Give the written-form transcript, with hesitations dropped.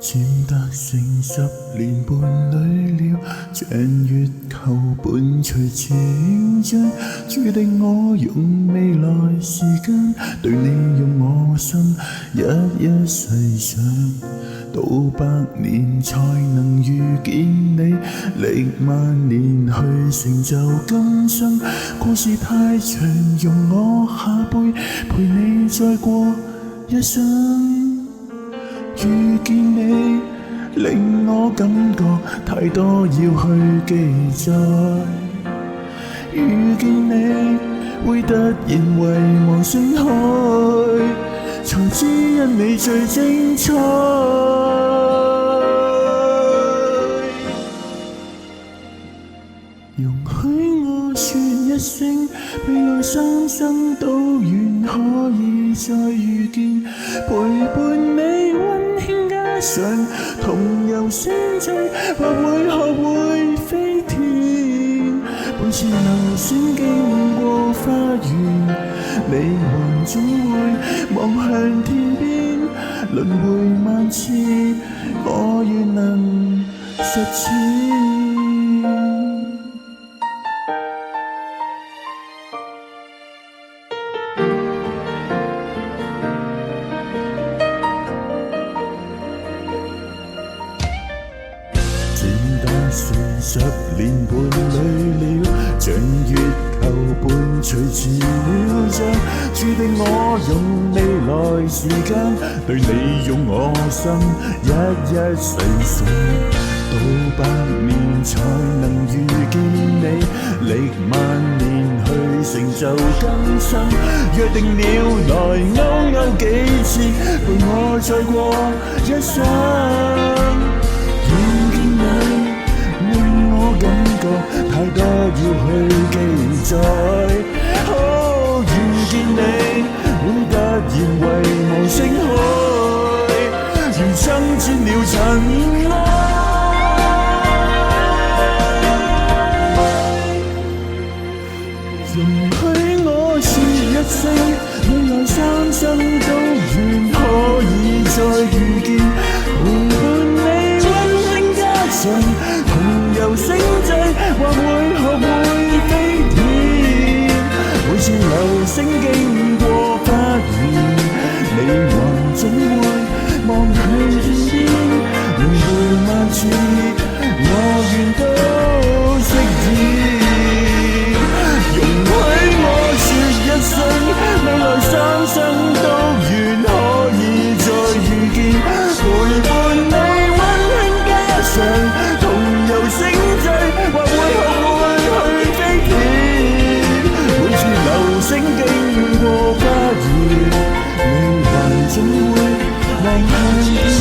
漸達成10年伴侶了，像月球伴隨潮漲，注定我用未來時間對你用我心一一細想，到100年才能遇見你，歷萬年去成就今生。故事太長，容我下輩陪你再過一生。遇見你令我感覺太多要去記載，遇見你會突然遺忘星海，才知因你最精彩。容許我說一聲，未來3生都願可以再遇見，陪伴你溫馨加上同遊星際，或會學會飛天。每次流星經過花園，你還總會望向天邊，輪迴萬次，我願能實踐。10年伴侶了，像月球伴隨潮漲，注定我用未來時間對你用我心一一細想，到100年才能遇見你，歷萬年去成就今生。約定了來勾幾次，陪我再過一生。感覺太多要去記載，遇見你會突然遺忘星海，如爭戰了塵埃。容許我說一聲，未來3生都願可以再遇見，陪伴你溫馨加上遊星際，或會學會飛天。每次流星經過花園，你還總會望向天邊，輪迴萬次，我願都飾演。容許我說一聲，未來3生都願可以再遇見，陪伴你溫馨加上同遊星際，或會學會去飛天。每次流星經過花園，你還總會望向天。